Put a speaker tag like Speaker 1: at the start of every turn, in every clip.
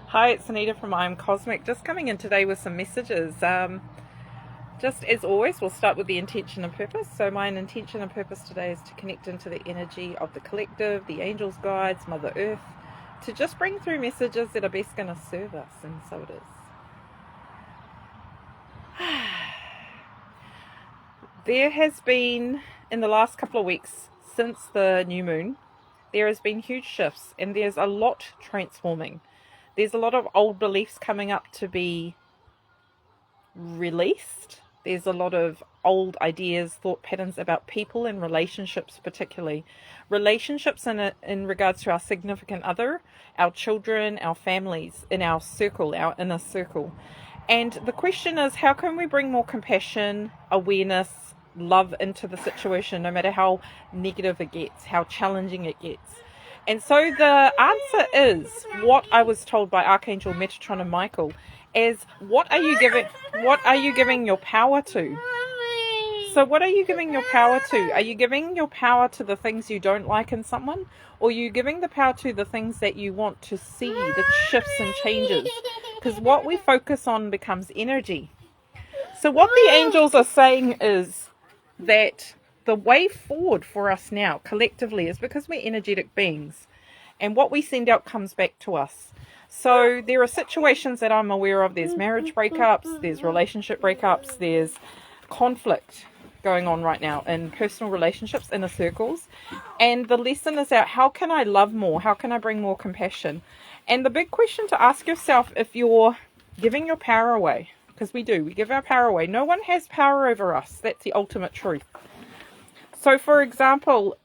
Speaker 1: Hi, it's Anita from I Am Cosmic. Just coming in today with some messages. Just as always, we'll start with the intention and purpose. So my intention and purpose today is to connect into the energy of the collective, the angels, guides, Mother Earth, to just bring through messages that are best going to serve us, and so it is. There has been, in the last couple of weeks, since the new moon, there has been huge shifts, and there's a lot transforming. There's a lot of old beliefs coming up to be released. There's a lot of old ideas, thought patterns about people and relationships, particularly relationships in regards to our significant other, our children, our families, in our circle, our inner circle. And the question is, how can we bring more compassion, awareness, love into the situation, no matter how negative it gets, how challenging it gets? And so the answer is what I was told by Archangel Michael, is what are you giving your power to? So what are you giving your power to? Are you giving your power to the things you don't like in someone? Or are you giving the power to the things that you want to see, the shifts and changes? Because what we focus on becomes energy. So what the angels are saying is that the way forward for us now, collectively, is because we're energetic beings. And what we send out comes back to us. So there are situations that I'm aware of. There's marriage breakups, there's relationship breakups, there's conflict going on right now in personal relationships, inner circles. And the lesson is out, how can I love more? How can I bring more compassion? And the big question to ask yourself, if you're giving your power away, because we give our power away. No one has power over us. That's the ultimate truth. So for example,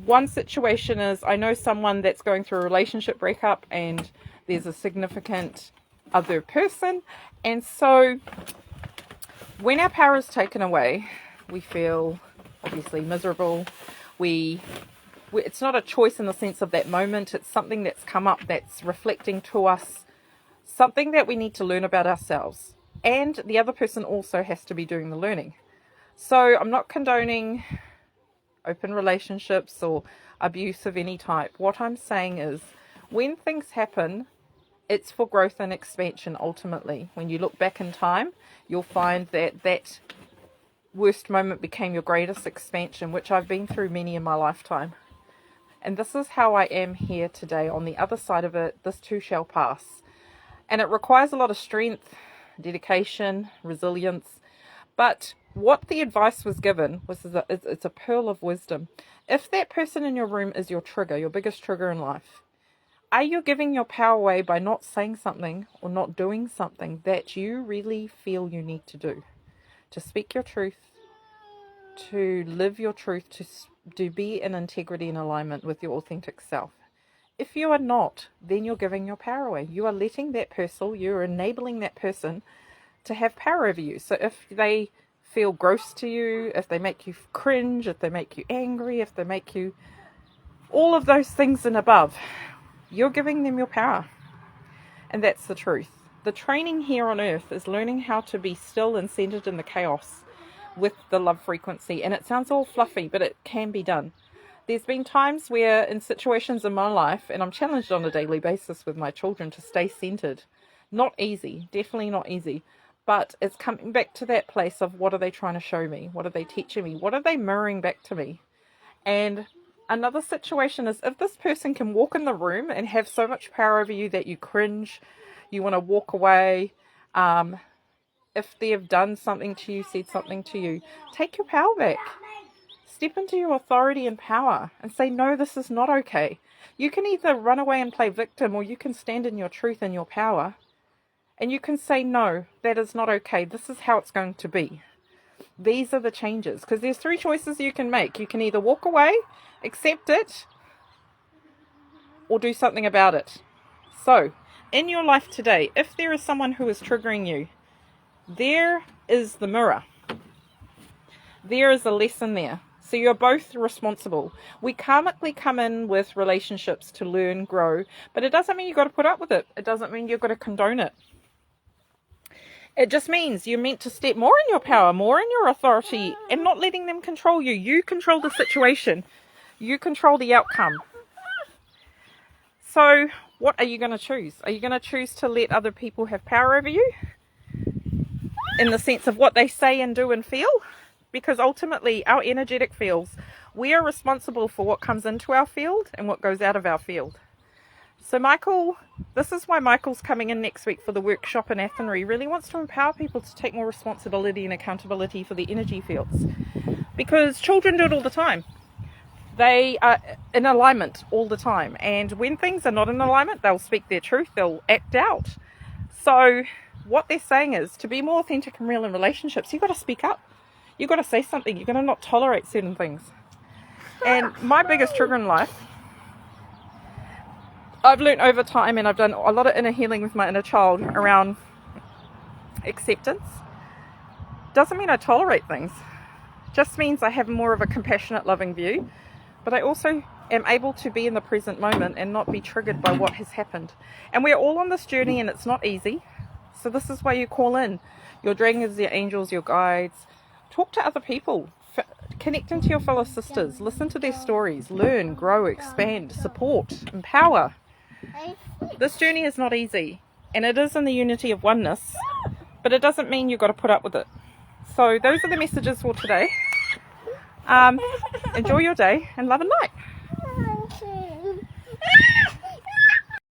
Speaker 1: one situation is, I know someone that's going through a relationship breakup and there's a significant other person. And so when our power is taken away, we feel obviously miserable. It's not a choice in the sense of that moment. It's something that's come up that's reflecting to us something that we need to learn about ourselves. And the other person also has to be doing the learning. So I'm not condoning open relationships or abuse of any type. What I'm saying is, when things happen, it's for growth and expansion ultimately. When you look back in time, you'll find that that worst moment became your greatest expansion, which I've been through many in my lifetime. And this is how I am here today. On the other side of it, this too shall pass. And it requires a lot of strength, dedication, resilience. But what the advice was given was that it's a pearl of wisdom. If that person in your room is your trigger, your biggest trigger in life, are you giving your power away by not saying something or not doing something that you really feel you need to do? To speak your truth, to live your truth, to be in integrity and alignment with your authentic self. If you are not, then you're giving your power away. You are letting that person, you're enabling that person to have power over you. So if they feel gross to you, if they make you cringe, if they make you angry, if they make you all of those things and above, you're giving them your power. And that's the truth. The training here on earth is learning how to be still and centered in the chaos with the love frequency. And it sounds all fluffy, but it can be done. There's been times where in situations in my life, and I'm challenged on a daily basis with my children to stay centered. Not easy, definitely not easy. But it's coming back to that place of, what are they trying to show me? What are they teaching me? What are they mirroring back to me? And another situation is, if this person can walk in the room and have so much power over you that you cringe, you want to walk away, if they have done something to you, said something to you, take your power back. Step into your authority and power and say, no, this is not okay. You can either run away and play victim, or you can stand in your truth and your power. And you can say, no, that is not okay. This is how it's going to be. These are the changes. Because there's three choices you can make. You can either walk away, accept it, or do something about it. So, in your life today, if there is someone who is triggering you, there is the mirror. There is a lesson there. So you're both responsible. We karmically come in with relationships to learn, grow, but it doesn't mean you've got to put up with it. It doesn't mean you've got to condone it. It just means you're meant to step more in your power, more in your authority, and not letting them control you. You control the situation. You control the outcome. So what are you going to choose? Are you going to choose to let other people have power over you in the sense of what they say and do and feel? Because ultimately our energetic fields, we are responsible for what comes into our field and what goes out of our field. So Michael, this is why Michael's coming in next week for the workshop in Athenry. He really wants to empower people to take more responsibility and accountability for the energy fields. Because children do it all the time. They are in alignment all the time. And when things are not in alignment, they'll speak their truth, they'll act out. So what they're saying is, to be more authentic and real in relationships, you've got to speak up. You've got to say something. You've got to not tolerate certain things. And my biggest trigger in life, I've learned over time, and I've done a lot of inner healing with my inner child around acceptance. Doesn't mean I tolerate things. Just means I have more of a compassionate, loving view. But I also am able to be in the present moment and not be triggered by what has happened. And we're all on this journey, and it's not easy. So this is why you call in your dragons, your angels, your guides. Talk to other people. Connect into your fellow sisters. Listen to their stories. Learn, grow, expand, support, empower. This journey is not easy, and it is in the unity of oneness, but it doesn't mean you've got to put up with it. So those are the messages for today. Enjoy your day, and love and light.